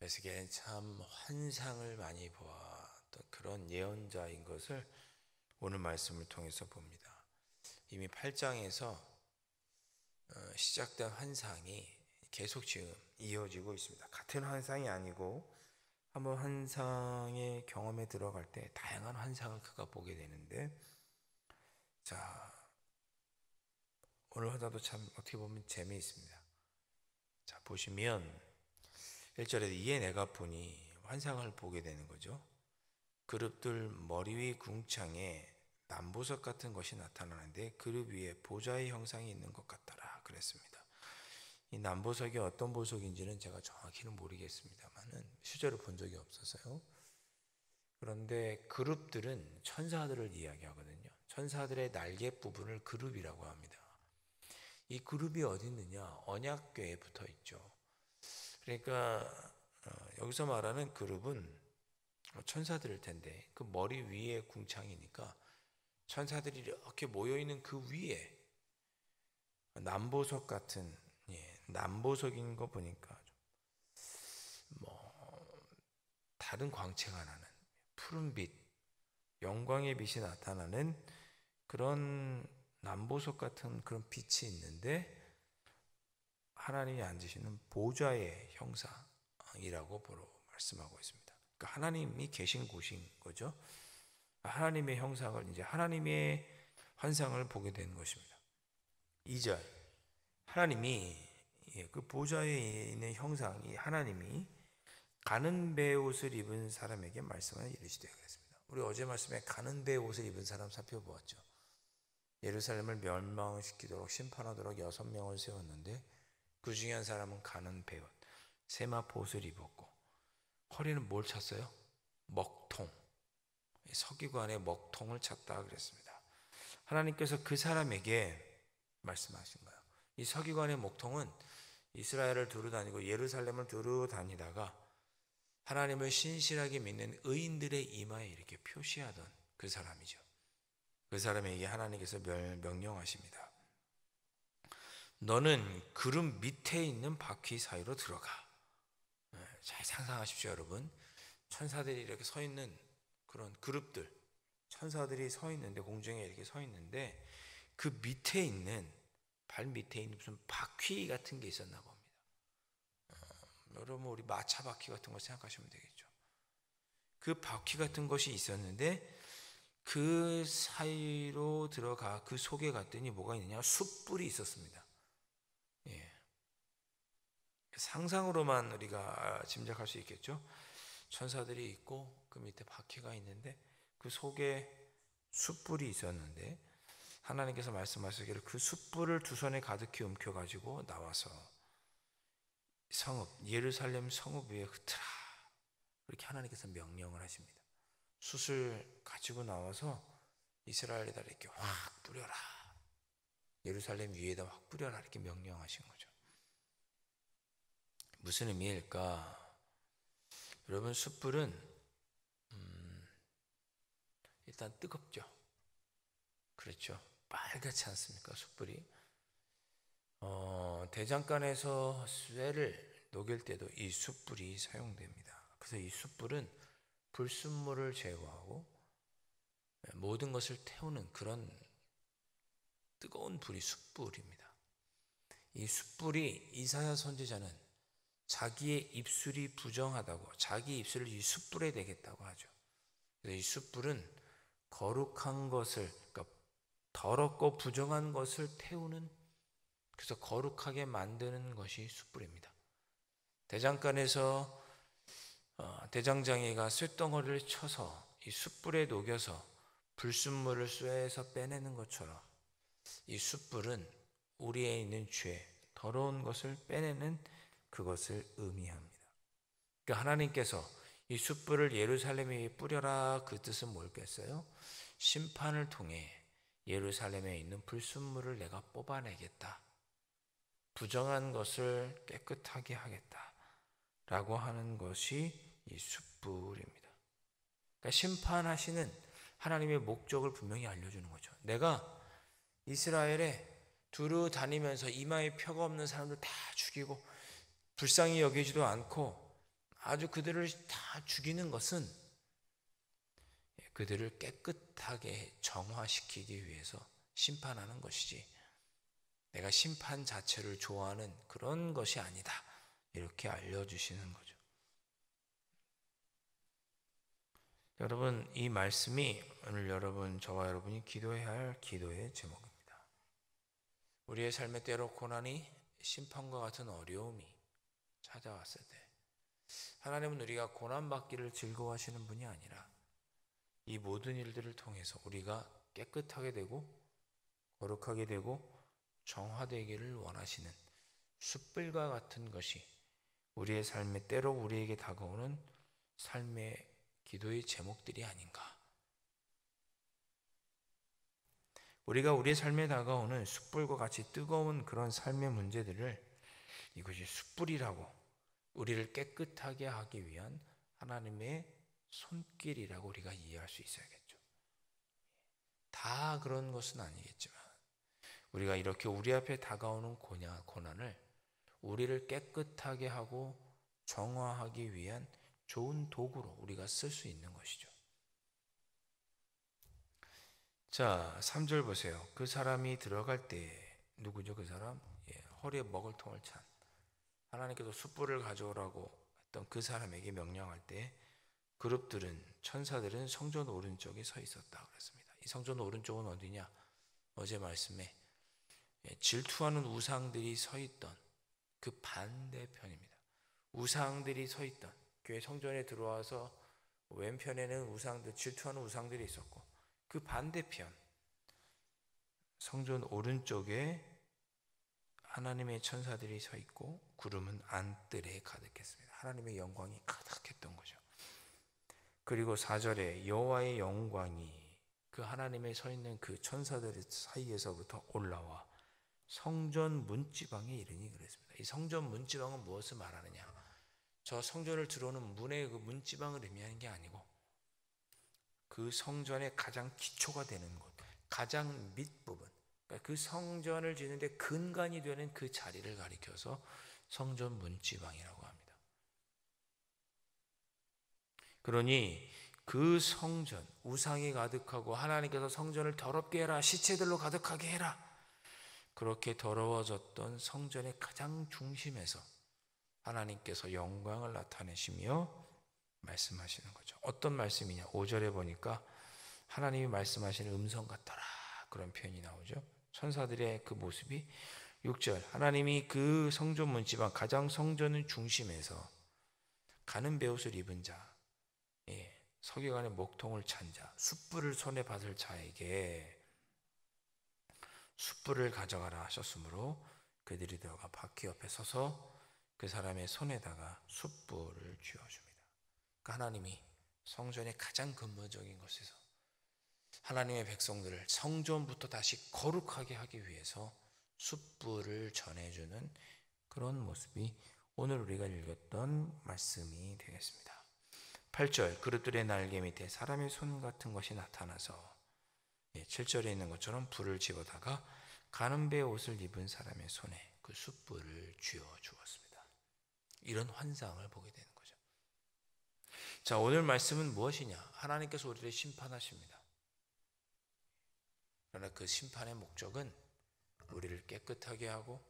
에스겔은 참 환상을 많이 보았던 그런 예언자인 것을 오늘 말씀을 통해서 봅니다. 이미 8장에서 시작된 환상이 계속 지금 이어지고 있습니다. 같은 환상이 아니고 한번 환상의 경험에 들어갈 때 다양한 환상을 그가 보게 되는데, 자, 오늘 하다도 참 어떻게 보면 재미있습니다. 자, 보시면 1절에 이에 내가 보니 환상을 보게 되는 거죠. 그룹들 머리 위 궁창에 남보석 같은 것이 나타나는데 그룹 위에 보좌의 형상이 있는 것 같더라 그랬습니다. 이 남보석이 어떤 보석인지는 제가 정확히는 모르겠습니다만은 실제로 본 적이 없어서요. 그런데 그룹들은 천사들을 이야기하거든요. 천사들의 날개 부분을 그룹이라고 합니다. 이 그룹이 어디 있느냐? 언약궤에 붙어 있죠. 그러니까 여기서 말하는 그룹은 천사들일 텐데 그 머리 위에 궁창이니까 천사들이 이렇게 모여있는 그 위에 남보석 같은, 남보석인 거 보니까 다른 광채가 나는 푸른빛, 영광의 빛이 나타나는 그런 남보석 같은 그런 빛이 있는데 하나님이 앉으시는 보좌의 형상이라고 말씀하고 있습니다. 그러니까 하나님이 계신 곳인 거죠. 하나님의 형상을, 이제 하나님의 환상을 보게 되는 것입니다. 2절, 하나님이 그 보좌에 있는 형상이 하나님이 가는 배 옷을 입은 사람에게 말씀을 이르시되 그랬습니다. 우리 어제 말씀에 가는 배 옷을 입은 사람 살펴보았죠. 예루살렘을 멸망시키도록 심판하도록 6명을 세웠는데 그 중에 한 사람은 가는 배 옷, 세마포 옷을 입었고 허리는 뭘 찼어요? 먹통, 서기관의 먹통을 찼다 그랬습니다. 하나님께서 그 사람에게 말씀하신 거예요. 이 서기관의 먹통은 이스라엘을 두루 다니고 예루살렘을 두루 다니다가 하나님을 신실하게 믿는 의인들의 이마에 이렇게 표시하던 그 사람이죠. 그 사람에게 하나님께서 명령하십니다. 너는 그룹 밑에 있는 바퀴 사이로 들어가. 잘 상상하십시오, 여러분. 천사들이 이렇게 서 있는 그런 그룹들, 천사들이 서 있는데, 공중에 이렇게 서 있는데 그 밑에 있는, 발 밑에 있는 무슨 바퀴 같은 게 있었나 봅니다. 여러분, 우리 마차 바퀴 같은 거 생각하시면 되겠죠. 그 바퀴 같은 것이 있었는데 그 사이로 들어가 그 속에 갔더니 뭐가 있느냐? 숯불이 있었습니다. 상상으로만 우리가 짐작할 수 있겠죠. 천사들이 있고 그 밑에 바퀴가 있는데 그 속에 숯불이 있었는데 하나님께서 말씀하시기를 그 숯불을 두 손에 가득히 움켜가지고 나와서 성읍, 예루살렘 성읍 위에 흩으라, 그렇게 하나님께서 명령을 하십니다. 숯을 가지고 나와서 이스라엘에다 이렇게 확 뿌려라, 예루살렘 위에다 확 뿌려라, 이렇게 명령하신 거죠. 무슨 의미일까? 여러분, 숯불은 일단 뜨겁죠. 그렇죠. 빨갛지 않습니까? 숯불이. 대장간에서 쇠를 녹일 때도 이 숯불이 사용됩니다. 그래서 이 숯불은 불순물을 제거하고 모든 것을 태우는 그런 뜨거운 불이 숯불입니다. 이 숯불이, 이사야 선지자는 자기의 입술이 부정하다고 자기 입술을 이 숯불에 대겠다고 하죠. 그래서 이 숯불은 거룩한 것을, 그러니까 더럽고 부정한 것을 태우는, 그래서 거룩하게 만드는 것이 숯불입니다. 대장간에서 대장장이가 쇳덩어리를 쳐서 이 숯불에 녹여서 불순물을 쇠에서 빼내는 것처럼 이 숯불은 우리에 있는 죄, 더러운 것을 빼내는 그것을 의미합니다. 그러니까 하나님께서 이 숯불을 예루살렘에 뿌려라, 그 뜻은 뭘겠어요? 심판을 통해 예루살렘에 있는 불순물을 내가 뽑아내겠다, 부정한 것을 깨끗하게 하겠다 라고 하는 것이 이 숯불입니다. 그러니까 심판하시는 하나님의 목적을 분명히 알려주는 거죠. 내가 이스라엘에 두루 다니면서 이마에 표가 없는 사람들 다 죽이고 불쌍히 여기지도 않고 아주 그들을 다 죽이는 것은 그들을 깨끗하게 정화시키기 위해서 심판하는 것이지, 내가 심판 자체를 좋아하는 그런 것이 아니다, 이렇게 알려주시는 거죠. 여러분, 이 말씀이 오늘 저와 여러분이 기도해야 할 기도의 제목입니다. 우리의 삶에 때로 고난이, 심판과 같은 어려움이 찾아왔을 때 하나님은 우리가 고난받기를 즐거워하시는 분이 아니라 이 모든 일들을 통해서 우리가 깨끗하게 되고 거룩하게 되고 정화되기를 원하시는 숯불과 같은 것이 우리의 삶에 때로 우리에게 다가오는 삶의 기도의 제목들이 아닌가. 우리가 우리의 삶에 다가오는 숯불과 같이 뜨거운 그런 삶의 문제들을 이것이 숯불이라고, 우리를 깨끗하게 하기 위한 하나님의 손길이라고 우리가 이해할 수 있어야겠죠. 다 그런 것은 아니겠지만 우리가 이렇게 우리 앞에 다가오는 고난을 우리를 깨끗하게 하고 정화하기 위한 좋은 도구로 우리가 쓸 수 있는 것이죠. 자, 3절 보세요. 그 사람이 들어갈 때, 누구죠 그 사람? 허리에 먹을 통을 찬, 하나님께서 숯불을 가져오라고 했던 그 사람에게 명령할 때 그룹들은, 천사들은 성전 오른쪽에 서 있었다 그랬습니다. 이 성전 오른쪽은 어디냐? 어제 말씀에 질투하는 우상들이 서 있던 그 반대편입니다. 우상들이 서 있던, 교회 성전에 들어와서 왼편에는 우상들, 질투하는 우상들이 있었고, 그 반대편 성전 오른쪽에 하나님의 천사들이 서 있고 구름은 안뜰에 가득했습니다. 하나님의 영광이 가득했던 거죠. 그리고 4절에 여호와의 영광이 그 하나님의 서 있는 그 천사들 사이에서부터 올라와 성전 문지방에 이르니 그랬습니다. 이 성전 문지방은 무엇을 말하느냐? 저 성전을 들어오는 문의 그 문지방을 의미하는 게 아니고 그 성전의 가장 기초가 되는 곳, 가장 밑부분, 그러니까 그 성전을 짓는데 근간이 되는 그 자리를 가리켜서 성전 문지방이라고 합니다. 그러니 그 성전, 우상이 가득하고 하나님께서 성전을 더럽게 해라, 시체들로 가득하게 해라, 그렇게 더러워졌던 성전의 가장 중심에서 하나님께서 영광을 나타내시며 말씀하시는 거죠. 어떤 말씀이냐? 5절에 보니까 하나님이 말씀하시는 음성 같더라, 그런 표현이 나오죠. 천사들의 그 모습이. 6절, 하나님이 그 성전 문지방, 가장 성전의 중심에서 가는 베옷을 입은 자, 서기관의 목통을 찬 자, 숯불을 손에 받을 자에게 숯불을 가져가라 하셨으므로 그들이 들어가 바퀴 옆에 서서 그 사람의 손에다가 숯불을 쥐어줍니다. 그러니까 하나님이 성전의 가장 근본적인 곳에서 하나님의 백성들을 성전부터 다시 거룩하게 하기 위해서 숯불을 전해주는 그런 모습이 오늘 우리가 읽었던 말씀이 되겠습니다. 8절, 그릇들의 날개 밑에 사람의 손 같은 것이 나타나서 7절에 있는 것처럼 불을 집어다가 가는 배 옷을 입은 사람의 손에 그 숯불을 쥐어 주었습니다. 이런 환상을 보게 되는 거죠. 자, 오늘 말씀은 무엇이냐? 하나님께서 우리를 심판하십니다. 그러나 그 심판의 목적은 우리를 깨끗하게 하고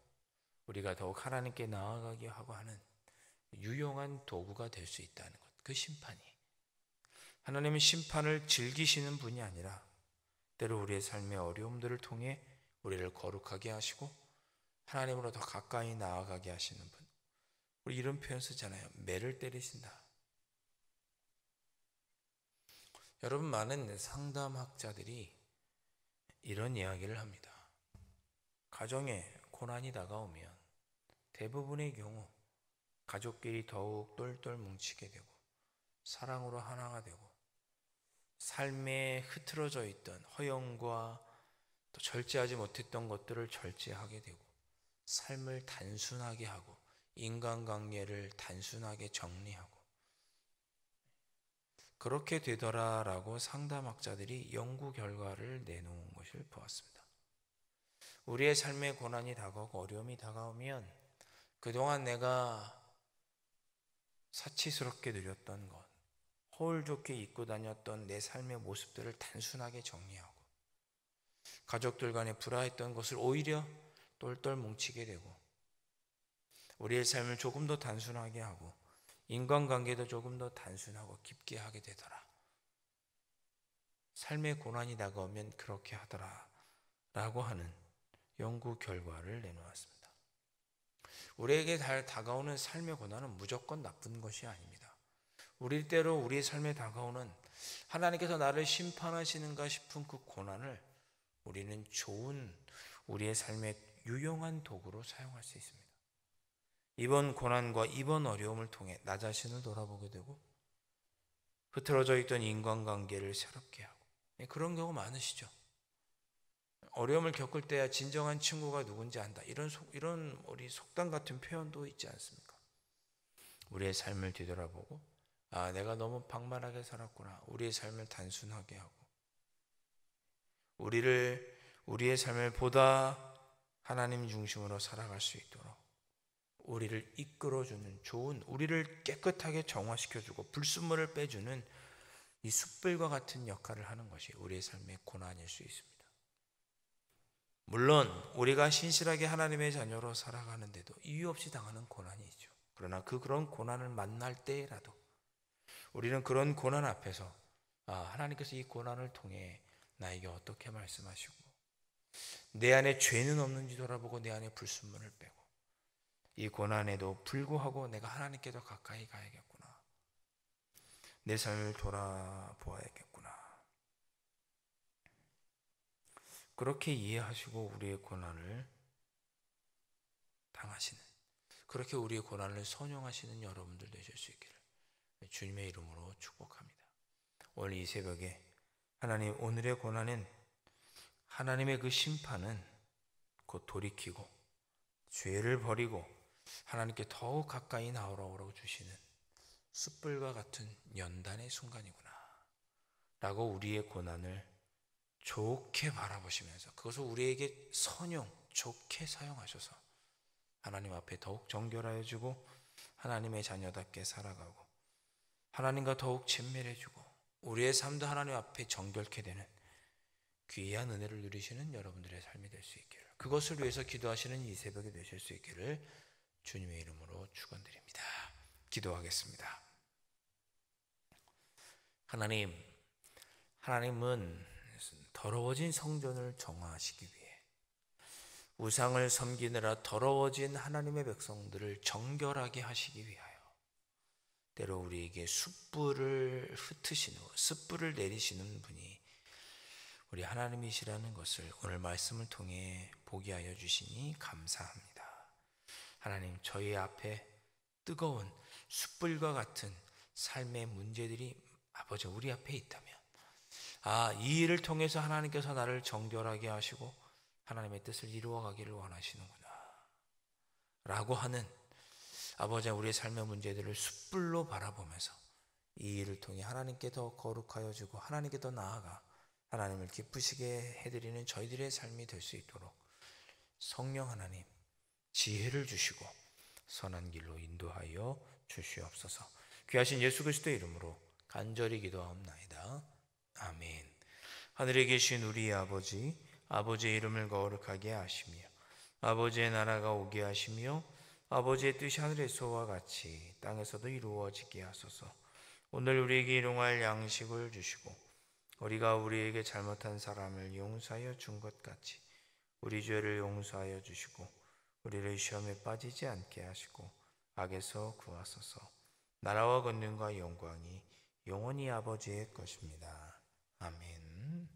우리가 더욱 하나님께 나아가게 하고 하는 유용한 도구가 될 수 있다는 것. 그 심판이, 하나님은 심판을 즐기시는 분이 아니라 때로 우리의 삶의 어려움들을 통해 우리를 거룩하게 하시고 하나님으로 더 가까이 나아가게 하시는 분. 우리 이런 표현 쓰잖아요. 매를 때리신다. 여러분, 많은 상담학자들이 이런 이야기를 합니다. 가정에 고난이 다가오면 대부분의 경우 가족끼리 더욱 똘똘 뭉치게 되고 사랑으로 하나가 되고 삶에 흐트러져 있던 허영과 또 절제하지 못했던 것들을 절제하게 되고 삶을 단순하게 하고 인간관계를 단순하게 정리하고 그렇게 되더라라고 상담학자들이 연구 결과를 내놓은 것을 보았습니다. 우리의 삶에 고난이 다가오고 어려움이 다가오면 그동안 내가 사치스럽게 누렸던 것, 허울 좋게 입고 다녔던 내 삶의 모습들을 단순하게 정리하고 가족들 간에 불화했던 것을 오히려 똘똘 뭉치게 되고 우리의 삶을 조금 더 단순하게 하고 인간관계도 조금 더 단순하고 깊게 하게 되더라. 삶의 고난이 다가오면 그렇게 하더라 라고 하는 연구 결과를 내놓았습니다. 우리에게 다가오는 삶의 고난은 무조건 나쁜 것이 아닙니다. 우리 때로 우리의 삶에 다가오는 하나님께서 나를 심판하시는가 싶은 그 고난을 우리는 좋은 우리의 삶의 유용한 도구로 사용할 수 있습니다. 이번 고난과 이번 어려움을 통해 나 자신을 돌아보게 되고 흐트러져 있던 인간관계를 새롭게 하고 그런 경우 많으시죠. 어려움을 겪을 때야 진정한 친구가 누군지 안다. 이런 우리 속담 같은 표현도 있지 않습니까? 우리의 삶을 뒤돌아보고 내가 너무 방만하게 살았구나. 우리의 삶을 단순하게 하고 우리의 삶을 보다 하나님 중심으로 살아갈 수 있도록 우리를 이끌어주는 좋은, 우리를 깨끗하게 정화시켜주고 불순물을 빼주는 이 숯불과 같은 역할을 하는 것이 우리의 삶의 고난일 수 있습니다. 물론 우리가 신실하게 하나님의 자녀로 살아가는데도 이유 없이 당하는 고난이 있죠. 그러나 그런 고난을 만날 때라도 우리는 그런 고난 앞에서 하나님께서 이 고난을 통해 나에게 어떻게 말씀하시고 내 안에 죄는 없는지 돌아보고 내 안에 불순물을 빼고 이 고난에도 불구하고 내가 하나님께 더 가까이 가야겠구나. 내 삶을 돌아보아야겠구나. 그렇게 이해하시고 우리의 고난을 당하시는, 그렇게 우리의 고난을 선용하시는 여러분들 되실 수 있기를 주님의 이름으로 축복합니다. 오늘 이 새벽에 하나님, 오늘의 고난은 하나님의 그 심판은 곧 돌이키고 죄를 버리고 하나님께 더욱 가까이 나오라고 주시는 숯불과 같은 연단의 순간이구나 라고 우리의 고난을 좋게 바라보시면서 그것을 우리에게 좋게 사용하셔서 하나님 앞에 더욱 정결하여 주고 하나님의 자녀답게 살아가고 하나님과 더욱 친밀해지고 우리의 삶도 하나님 앞에 정결케 되는 귀한 은혜를 누리시는 여러분들의 삶이 될 수 있기를, 그것을 위해서 기도하시는 이 새벽이 되실 수 있기를 주님의 이름으로 축원드립니다. 기도하겠습니다. 하나님은 더러워진 성전을 정화하시기 위해 우상을 섬기느라 더러워진 하나님의 백성들을 정결하게 하시기 위하여 때로 우리에게 숯불을 내리시는 분이 우리 하나님이시라는 것을 오늘 말씀을 통해 보게 하여 주시니 감사합니다. 하나님, 저희 앞에 뜨거운 숯불과 같은 삶의 문제들이 아버지 우리 앞에 있다면 이 일을 통해서 하나님께서 나를 정결하게 하시고 하나님의 뜻을 이루어가기를 원하시는구나 라고 하는 아버지 우리의 삶의 문제들을 숯불로 바라보면서 이 일을 통해 하나님께 더 거룩하여 주고 하나님께 더 나아가 하나님을 기쁘시게 해드리는 저희들의 삶이 될 수 있도록 성령 하나님 지혜를 주시고 선한 길로 인도하여 주시옵소서. 귀하신 예수 그리스도의 이름으로 간절히 기도하옵나이다. 아멘. 하늘에 계신 우리 아버지, 아버지의 이름을 거룩하게 하시며 아버지의 나라가 오게 하시며 아버지의 뜻이 하늘에서와 같이 땅에서도 이루어지게 하소서. 오늘 우리에게 일용할 양식을 주시고 우리가 우리에게 잘못한 사람을 용서하여 준 것 같이 우리 죄를 용서하여 주시고 우리를 시험에 빠지지 않게 하시고 악에서 구하소서. 나라와 권능과 영광이 영원히 아버지의 것입니다. 아멘.